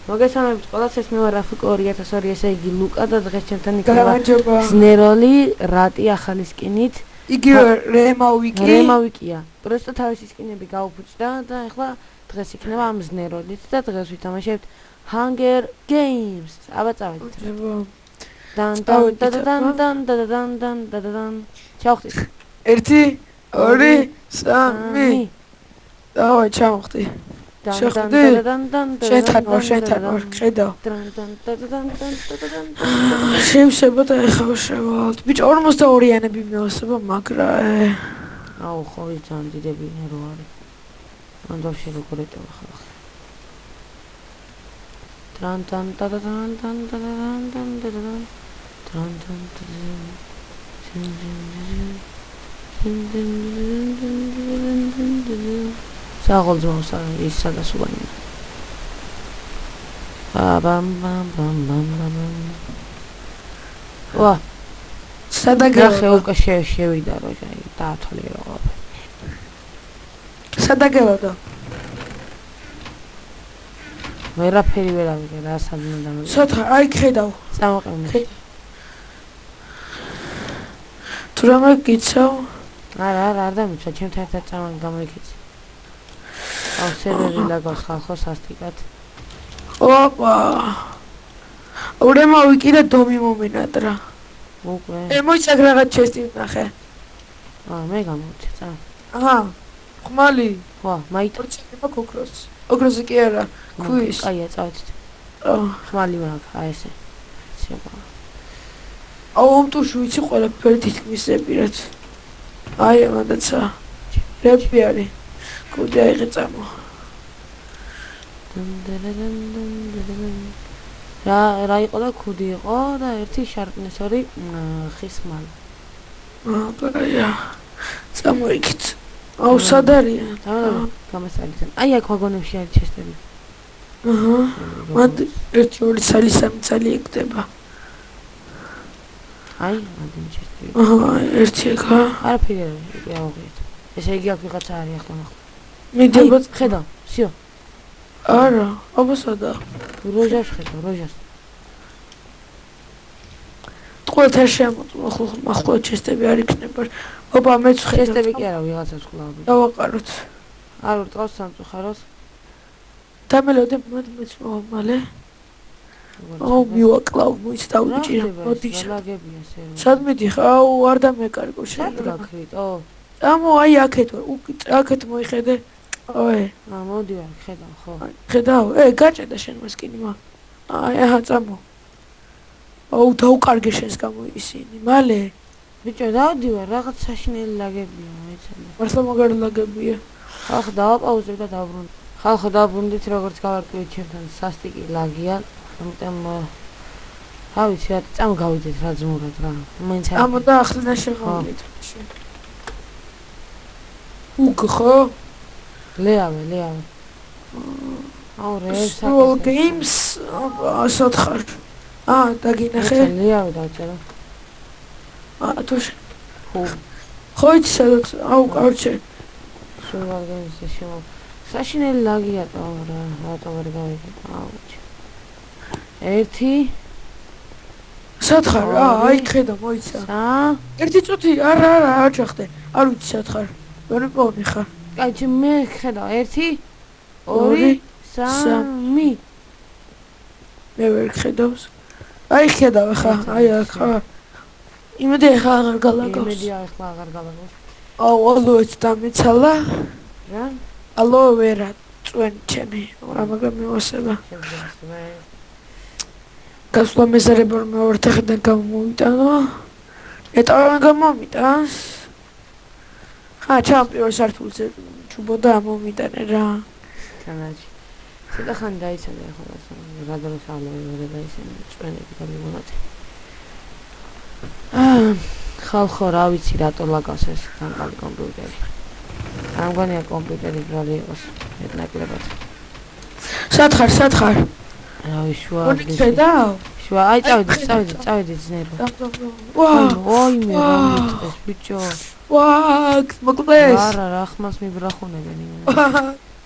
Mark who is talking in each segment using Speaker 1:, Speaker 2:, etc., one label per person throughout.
Speaker 1: მოგესალმებით ყველას, ეს მე ვარ რაფიკო 2002, ესე იგი ლუკა და დღეს ჩემთან იქნება ზნეროლი, რატი ახალი სკინით.
Speaker 2: იგივე
Speaker 1: რემავიკია. პროსტო თავისი სკინები გაუფუჭდა და ახლა დღეს იქნება ამ ზნეროლით და დღეს ვითამაშებთ Hunger Games. აბა წავედით. დან დან დან დან დან დან. ჩავხტით.
Speaker 2: 1 2 3 დავაი ჩავხტი. შენთან ვარ, ხედავ. შევსება და ეხლა შევალთ. ბიჭო 42-იანები მეოსება, მაგრა.
Speaker 1: აუ, ხო ძალიან დიდები რო არის. მან დავშე როგორ ეტევა ხალხი. ტრან ტრან ტრან ტრან ტრან ტრან ტრან ტრან ტრან ტრან საღოლძმოს ის სადასულანი. ბამ ბამ ბამ ბამ ბამ. ვა. სადაგე უკა შევიდა როჟა, დაათვალე რა.
Speaker 2: სადაგევადო.
Speaker 1: ვერაფერი ვერ ავიღე რა სადმე და.
Speaker 2: სათა, აი ხედავ.
Speaker 1: წამოყენე.
Speaker 2: თუ რამე გიცავ?
Speaker 1: არა, არ დამიცვა, ჩემთან ერთად წამან გამოიქეცი. აუ სერვერი ლაგავს ხალხო სასტიკად.
Speaker 2: ოპა. ურემა ვიკი და დომი მომინატრა.
Speaker 1: უკვე.
Speaker 2: მოიცაგ რაღაც ჩესტი ნახე.
Speaker 1: მე გამოვჩე წა.
Speaker 2: აჰა. ხმალი.
Speaker 1: ვა, მაით.
Speaker 2: ორჩება კოკროს. კოკროსი კი არა, ქვის.
Speaker 1: აია, წავედით. ხმალი მაქვს, აი ესე. შევა.
Speaker 2: აუ ომტუში ვიცი ყველაფერი თითქმის ეპირად. აი მანდაცა. რეპი არის. კუდი აიღე წამო. რა იყო და კუდი იყო და ერთი შარპნესორი ხის ხმალი. აბა წამოიქით. აუ სად არიან?
Speaker 1: გამასალიძენ. აი აქ ვაგონებში არის ჩესტები.
Speaker 2: აჰა. მანდ 1 2 3 3 წელი ეკდება.
Speaker 1: აი, მანდ ჩესტები.
Speaker 2: აჰა, ერთი ეგა.
Speaker 1: არაფერი არ ავიღეთ. ესე იგი აქ ვიღაცა არის ახლა ნახო.
Speaker 2: მიდება
Speaker 1: ხედავ, всё.
Speaker 2: არა, აბა სადა?
Speaker 1: როჟას ხედავ, როჟას.
Speaker 2: თქვენ არ შემოწმო, ახლა ჩესტები არ იქნება. ოპა მეც ხედავ.
Speaker 1: ჩესტები კი არა, ვიღაცას ხლავდი.
Speaker 2: დავაყაროთ.
Speaker 1: არ ვტყავს სამწუხაროს.
Speaker 2: დამელოდე მეც მოვამალე. აუ მივაკლავ, მოიც დავუჭირა. მოდი. სად მიდიხ? აუ არ დამეკარგო შენ.
Speaker 1: სად გაქრიტო?
Speaker 2: ამო აი აქეთ ვარ, აქეთ მოიხედე. ой.
Speaker 1: მოდი ვარ, ხედავ ხო.
Speaker 2: ხედავ? გაჭედა შენ მასკინი. აი აჰა წამო. აუ დაუკარგე შენს გამო ისინი. მალე.
Speaker 1: ბიჭო, დავდი ვარ, რაღაც საშინელი ლაგებია, მეცადა.
Speaker 2: მართლა მაგარი ლაგებია.
Speaker 1: ხალხ დავაპაუზებ და დავბრუნდი. ხალხო დავბრუნდით, როგორც გავარკვიეთ ჩემთან სასტიკი ლაგია. ამიტომ რა ვიცი, რა წამგავიდეთ რა ძმურად რა. მაინც არ.
Speaker 2: ამო და ახლა შეღავდით. უგხო
Speaker 1: ლეავე აუ რეს
Speaker 2: All games ასად ხარ დაგინახე
Speaker 1: ლეავე დაჭერა
Speaker 2: თუ ხო იცი სადაც აუ კარჩე
Speaker 1: სულ არ გამისე შემო საშინელი ლაგია რა რატომ არ გავიგე აუ 1
Speaker 2: სად ხარ აი ხედა მოიცა 1 წუთი არა არ ჩახდე არ ვიცი სად ხარ ვერ მოვი ხარ
Speaker 1: აი მე ხედავ 1 2 3
Speaker 2: მე ვერ ხედავს აი ხედავ ხა აი ხა იმედი ხა აღარ გალაგავს
Speaker 1: იმედი ახლა აღარ გალაგავს
Speaker 2: აუ ალოეც დამიცალა
Speaker 1: რა
Speaker 2: ალოე ვერა წვენ ჩემი მაგრამ მევასება გასვლა მეზარება რომ ორთახიდან გამოვიტანო ეტავან გამომიტანს ჩემპიონ სართულზე ჩუბოდა მომიტანე რა
Speaker 1: კანაჩი ცოტა ხანი დაიცადა ახლა რა დროს ალოე და ისინი წვენები გამიგონათ ხალხო რა ვიცი რატო ლაგავს ეს დამყარი კომპიუტერი არ მგონია კომპიუტერი ბრალი იყოს მეტნაკლებად
Speaker 2: სად ხარ
Speaker 1: რა ვიშვა შვა აი წავედი ძნერო ვაი მე რა მიწეს ბიჭო
Speaker 2: ვაკ მოკლეს
Speaker 1: არა რა ხმას მიბრახუნებენ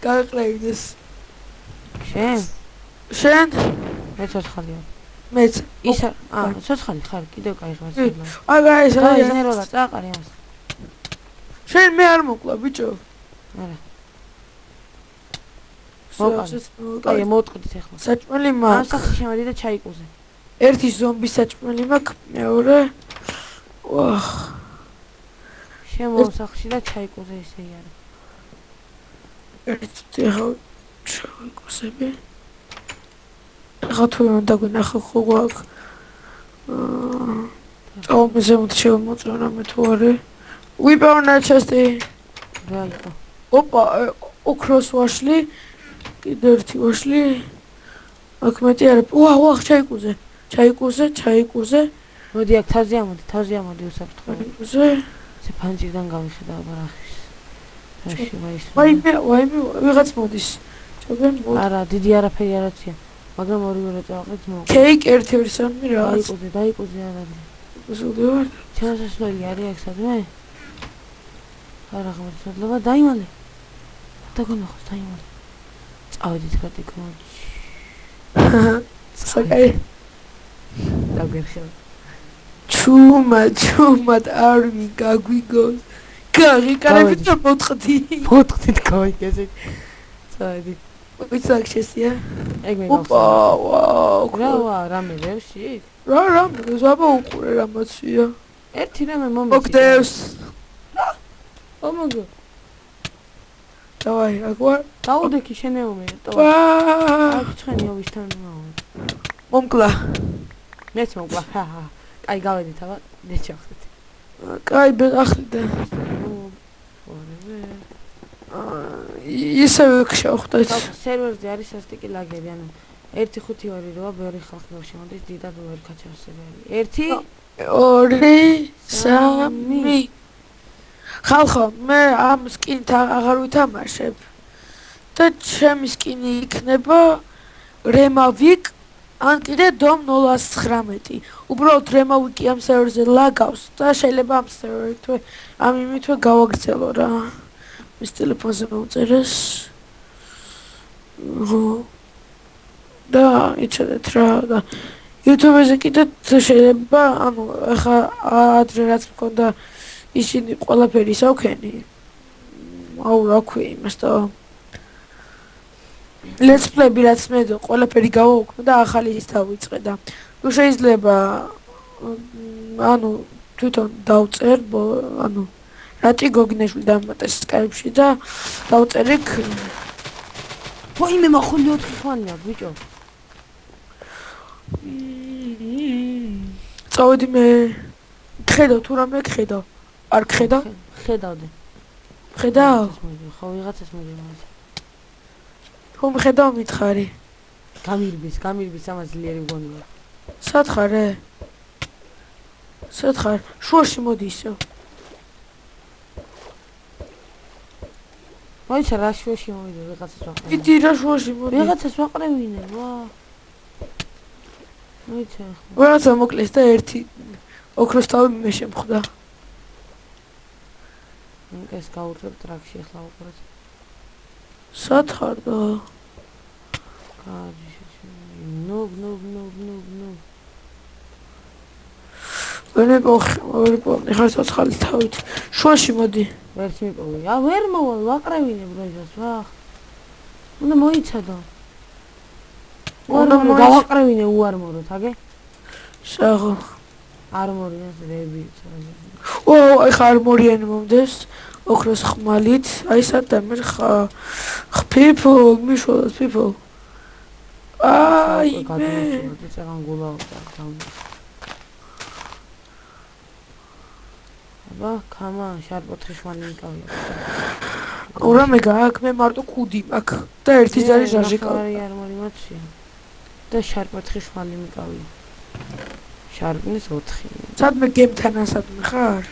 Speaker 2: გაყრევდეს
Speaker 1: შენ
Speaker 2: შენ
Speaker 1: მე ცოცხალი ვარ.
Speaker 2: მეც
Speaker 1: ისა ცოცხალი ხარ კიდევ კაი ხარ.
Speaker 2: აგა ეს
Speaker 1: აი ზნერო წაყარი ამას.
Speaker 2: შენ მე არ მოკლა ბიჭო.
Speaker 1: არა. აი მოვტყდით ახლა.
Speaker 2: საჭმელი მაქვს.
Speaker 1: ამ სახში შემოდი და ჩაიკუზე.
Speaker 2: ერთი ზომბი საჭმელი მაქვს, მეორე ვაჰ.
Speaker 1: შემოსახში და ჩაიკუზე ისე არა.
Speaker 2: ერთი ახლა ჩაიკუსები. ახლა თუ დაგვინახა ხო გვაქვს. აუმეზე მოწონა მე თუ არა. ვიპოვნა ჩესტი.
Speaker 1: რა იყო?
Speaker 2: ოპა, ოქროს ვაშლი. კიდე ერთი ვაშლი. აქ მეტი არა. ვაჰ, ჩაიკუზე.
Speaker 1: მოდი აქ თავზე ამოდი უსაფრთხო. ეს ფანჯიდან გავიხედავ ბარახის. რაში ვაის.
Speaker 2: ვაიმე, ვიღაც მოდის. ჩაგენ მოდი.
Speaker 1: არა, დიდი არაფერი არაცია. მაგრამ ორივე წავყით მო.
Speaker 2: კეიკ ერთი სამი რაღაც.
Speaker 1: დაიკუზე არა.
Speaker 2: ზუდი ვარ.
Speaker 1: ჩასასვლელი არის აქ სადმე? არა ხმარსადლობა დაიმალე. დაგონახოს დაიმალე. წავედით რატი კონჩ.
Speaker 2: საკაი.
Speaker 1: დაგერხევ.
Speaker 2: ჩუმად არმი გაგვიგოს. კარებით მოთხდი.
Speaker 1: მოთხდით გავიგეზე. წავედი.
Speaker 2: ვიცი შესია.
Speaker 1: ეგ მე
Speaker 2: გავს. ვაუ.
Speaker 1: რამე ვევში?
Speaker 2: რამე, ზაბა უყურე რამაცია.
Speaker 1: ერთი რამე მომეცი.
Speaker 2: მოგდევს.
Speaker 1: ომოგო.
Speaker 2: დავაი, აგვარ.
Speaker 1: დაუდექი შენეომე. აქ ცხენიო ვისთან მოვიდე.
Speaker 2: მომკლა.
Speaker 1: მეც მომკლა. კაი გავედით აბა, ნეჩახეთ.
Speaker 2: კაი ბეღახლიდა. ისევ ხშავხდეთ.
Speaker 1: სერვერზე არის სასტიკი ლაგები, ანუ 1-5-2-8 ბევრი ხალხი მოშემოდის, დიდად ბევრი კაჩასებელი.
Speaker 2: 1-2-3 ხალხო, მე ამ სკინით აღარ ვითამაშებ. და ჩემი სკინი იქნება რემავიკ ან კიდე დომ 019. უბრალოდ რემავიკი ამ სერვერზე ლაგავს და შეიძლება ამ სერვერზე ამ იმითვე გავაგრძელო რა. მის ტელეფონზე მოვწერეს. და იცოდეთ რა და YouTube-ზე კიდე შეიძლება, ანუ ახლა ადრე რაც მქონდა ისინი ყველაფერი ისავქენი. აუ რა ქვია იმას და Let's play-ი რაც მე ყველაფერი გავაუქმე და ახალი ის დავიწყე და თუ შეიძლება ანუ თვითონ დავწერ, ანუ რატი გოგნეშვილი დამატეს Skype-ში და დავწერ იქ
Speaker 1: ვაიმე მახონი 4 ხანია ბიჭო.
Speaker 2: წავედი მე ხედავ თუ რამე ხედავ. არ ხედავ?
Speaker 1: ხედავდი.
Speaker 2: ხედავ?
Speaker 1: ხო ვიღაცას მოგიმოდი.
Speaker 2: ხო ხედავ მითხარი.
Speaker 1: გამირბის ამას ძლიერი გონია.
Speaker 2: სად ხარ? შუაში მოდი ისევ.
Speaker 1: მოიცა რა შუაში მოვიდე ვიღაცას ვაყრევინე.
Speaker 2: იდი რა შუაში მოდი.
Speaker 1: ვიღაცას ვაყრევინე, ვა. მოიცა ახლა.
Speaker 2: ვიღაცა მოკლეს და ერთი ოქროს თავი მე შემხვდა.
Speaker 1: ეს გაურჩევ ტრაქში ახლა უყურეთ.
Speaker 2: სად ხარ და?
Speaker 1: კაი, ნუ.
Speaker 2: ვერიპოვი, ხარ ცოცხალი თავით. შუაში მოდი.
Speaker 1: ვერც მიპოვი. ვერ მოვალ, ვაყრევინე ბროჟას, ვახ. უნდა მოიცადო. გავაყრევინე უარმოროთ, აგე?
Speaker 2: შაღო.
Speaker 1: არმორიას რები.
Speaker 2: აი ხარ მორიანი მომდეს. ოქროს ხმალით, აი სადამე people, მიშველად people. აი მე.
Speaker 1: წეგან გულავდა გამო. აბა, კამა, შარპოთხი შვანი მიკავია.
Speaker 2: ურამე გააქვს, მე მარტო კუდი მაქვს და ერთი ზარი ჟაჟი
Speaker 1: კავი. არმორი მოცია. და შარპოთხი შვანი მიკავია. შარპნის 4.
Speaker 2: სადმე გემთანა სადმე ხარ?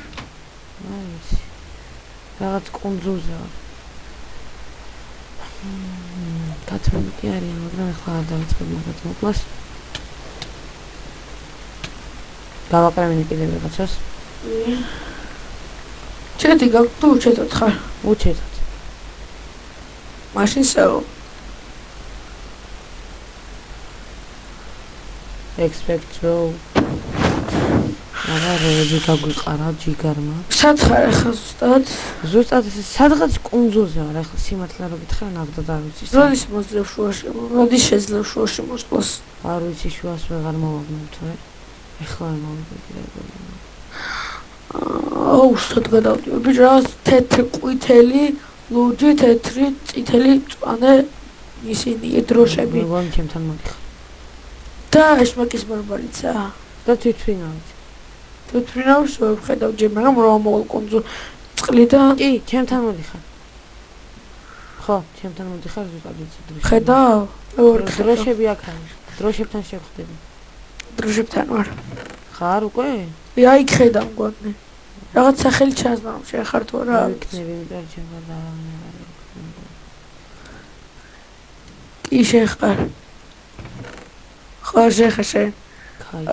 Speaker 1: აი. რაღაც კონძულზე ვარ. გათმები კი არის, მაგრამ ახლა არ დავიწყებ მაგათ მოკლას. გავაყრევინე კიდევ რაღაცას.
Speaker 2: ჩეთი გაქვს თუ უჩეთოთ ხარ?
Speaker 1: უჩეთოთ.
Speaker 2: მაშინ საო.
Speaker 1: expect row. როები გაგვიყარა ჯიგარმა.
Speaker 2: სად ხარ ახლა ზუსტად?
Speaker 1: ზუსტად ეს სადღაც კუნძულზე ვარ, ახლა სიმართლე რო გითხრა ნაკდად არ ვიცი.
Speaker 2: როდის მოძლევ შუაში? როდის შეძლევ შუაში მოსვლას?
Speaker 1: არ ვიცი შუას ვეღარ მოვაგნებ თორე. ეხლა მოვიგე.
Speaker 2: აუ, შოთ გადავდივარ. ბიჭო, რაღაც თეთრი ყვითელი, ლურჯი, თეთრი, წითელი მწვანე ისინი დროშები.
Speaker 1: მე ვარ ჩემთან მოდიხარ.
Speaker 2: და ეშმაკის ბარბარიცა.
Speaker 1: და თვითფრინავით.
Speaker 2: თვითფრინავს ვხედავ ჯერ, მაგრამ რომ მოვულ კუნძულ წყლიდან.
Speaker 1: კი, ჩემთან მოდიხარ. ხო, ჩემთან მოდიხარ ზუსტად ვიცი დროშები.
Speaker 2: ხედავ?
Speaker 1: დროშები აქ არის. დროშებთან შევხვდები.
Speaker 2: დროშებთან ვარ.
Speaker 1: ხარ უკვე?
Speaker 2: აი ხედავ მგონი. რაღაც სახელი ჩანს, მაგრამ შეხარ თუ არა?
Speaker 1: ვიქნები, იმიტომ რომ ჩემთან არავინ არ არის.
Speaker 2: კი შეხარ. ხო შეხარ შენ.
Speaker 1: კაი.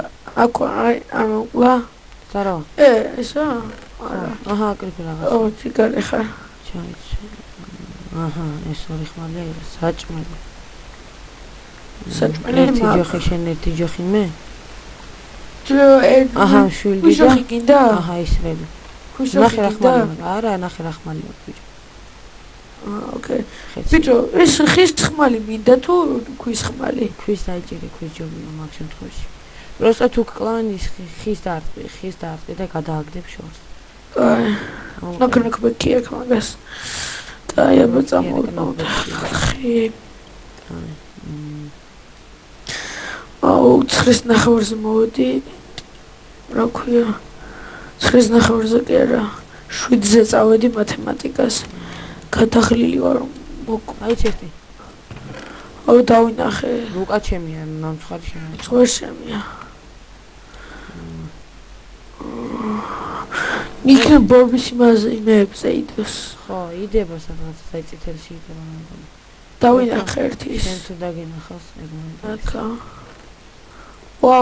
Speaker 2: აქ აი არ მოკლა.
Speaker 1: ზარო.
Speaker 2: ესა? არა.
Speaker 1: აჰა, კრიფი რაღაც.
Speaker 2: ო, ციგარი ხარ.
Speaker 1: ჩაიცი. აჰა, ეს ორი ხმალია, საჭმელი.
Speaker 2: საჭმელი
Speaker 1: ერთი ჯოხი შენ, ერთი ჯოხი მე? აჰა, შვილი და
Speaker 2: ქუშოხი გინდა?
Speaker 1: აჰა, ისრები.
Speaker 2: ქუშოხი
Speaker 1: ნახე რა
Speaker 2: გინდა?
Speaker 1: ხმალი, არა, ნახე რა ხმალი აქვს ბიჭო.
Speaker 2: ოკეი. ბიჭო, ეს ხის ხმალი მინდა თუ ქვის ხმალი?
Speaker 1: ქვის დაიჭირი, ქვის ჯობია მაგ შემთხვევაში. просто თუ კლანი ხის დაარტყი და გადააგდებ შორს.
Speaker 2: აი. ნაკნაკბეკი აქ მაგას. და აბა წამოვიდე. ხი. აუ, ცხრის ნახევარზე მოვედი. რა ქვია? ცხრის ნახევარზე კი არა. 7-ზე წავედი მათემატიკას. გადაღლილი ვარ.
Speaker 1: აი ჩერტი.
Speaker 2: აუ, დავინახე.
Speaker 1: ლუკა ჩემია, ნამცხარი შემო.
Speaker 2: ძღვერ შემია. იქნებ ბორბის იმებზე იდოს.
Speaker 1: ხო, იდება სადღაც საიწითელში იდება მეგონა.
Speaker 2: დავინახე ერთი ის.
Speaker 1: შენ თუ დაგინახავს ეგ
Speaker 2: აკა. ვა.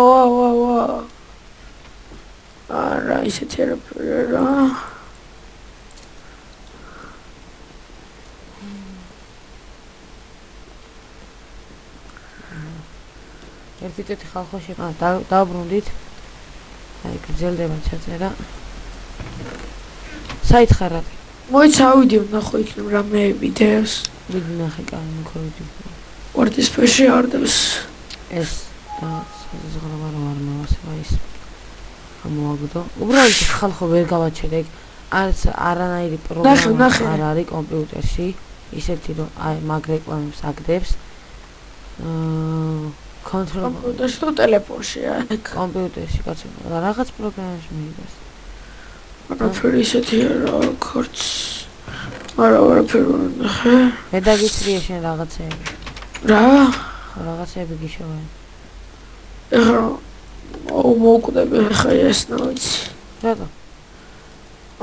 Speaker 2: არა, ისეთი რა.
Speaker 1: ერთი წეთი ხალხო დააბრუნდით. აი, გრძელდება ჩაწერა. საით ხარ?
Speaker 2: მოიცავიდი ვნახო იქნებ რამე ვიდეოს.
Speaker 1: ვიდი ნახე კანი მქოვიდი.
Speaker 2: ვორდისფეში არდებს.
Speaker 1: ეს ზღრობა რა არ მოვასება ის. ამოაგდო. უბრალოდ ხალხო ვერ გავაჩერე ეგ. არანაირი პროგრამა არ არის კომპიუტერში. ისეთი რომ აი მაგ რეკლამებს აგდებს.
Speaker 2: კომპიუტერში თუ ტელეფონშია ეგ.
Speaker 1: კომპიუტერში კაცო რაღაც პროგრამებს მიიღეს.
Speaker 2: არაფერი ისეთია რა ქორც. არაფერი ვერ ნახე.
Speaker 1: მე დაგიცრიე შენ რაღაცეები.
Speaker 2: რა?
Speaker 1: რაღაცეები გიშოვენ.
Speaker 2: ეხლა მოკვდები ხა ეს ნოიცი.
Speaker 1: რატო?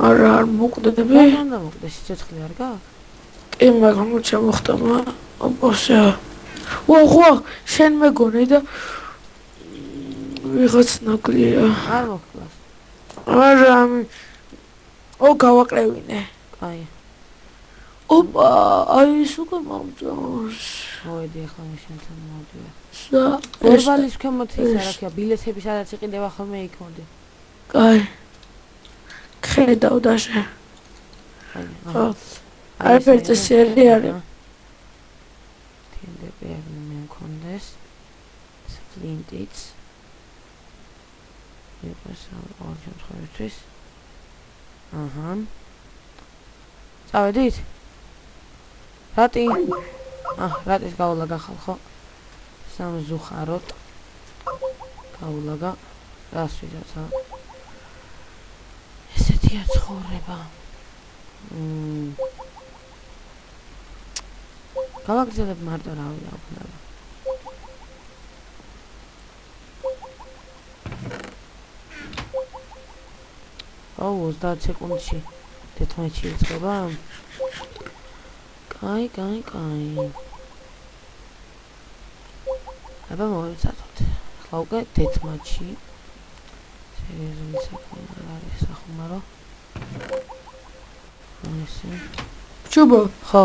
Speaker 2: არ მოკვდები?
Speaker 1: რა მოკვდე სიცოცხლე არ გაქვს?
Speaker 2: კი, მაგრამ ჩამოხტამა. ოპოსა. ვა, შენ მეგონი და ვიღაც ნაკლია.
Speaker 1: არ მოხკლას.
Speaker 2: არა. გავაყრევინე.
Speaker 1: აი.
Speaker 2: ოპა, აი ეს უკვე მომწონს.
Speaker 1: მოედი ახლა შენთან მოვიდე.
Speaker 2: ვერბალის
Speaker 1: ქვემოთ ის არაქია, ბილეთები სადაც იყიდება ხოლმე იქ მოდი.
Speaker 2: კაი. ხედავ დაშე.
Speaker 1: ხო.
Speaker 2: აი ფერწესი არის.
Speaker 1: თინდები არ მემქონდეს. ფლინტიც. იყოს all შემთხვევისთვის. აჰა. წავედით? რატი? რატის გაულაგა ხალხო? სამზუხაროთ. გაულაგა. რას ვიზაცა? ესეთია ცხოვრება. გავაგრძელებ მარტო რა ვიყავ. აუ 30 სეკუნდში 11-ში იწყება. კაი. აბა მოვიცადოთ. ახლა უკვე 11-ში. სერიოზული საქმე არის სახუმარო. ესე.
Speaker 2: ჩუბო.
Speaker 1: ხო.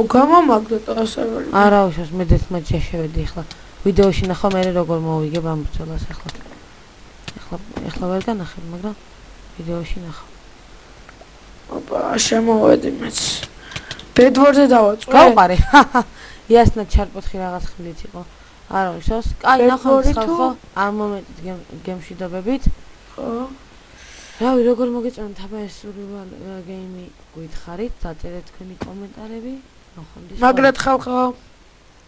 Speaker 2: გამომაგდო სერვერი.
Speaker 1: არა, უშავს მე 11-ში შევედი ახლა. ვიდეოში ნახო მე როგორ მოვიგებ ამ ბრძოლას ახლა ვერ განახებ მაგრამ ვიდეოში ნახო
Speaker 2: ოპა შემოვედი მეც ბედვორზე დავაწვე
Speaker 1: გავყარე იასნა ჩარპოთხი რაღაც ხილით იყო არ ვიცოს კაი ნახავთ ხალხო ამ მომენტით გემშვიდობებით
Speaker 2: ხო
Speaker 1: რავი როგორ მოგეწონათ აბა ეს survival game-ი გითხარით დაწერეთ თქვენი კომენტარები ნახავთ
Speaker 2: მაგრად ხალხო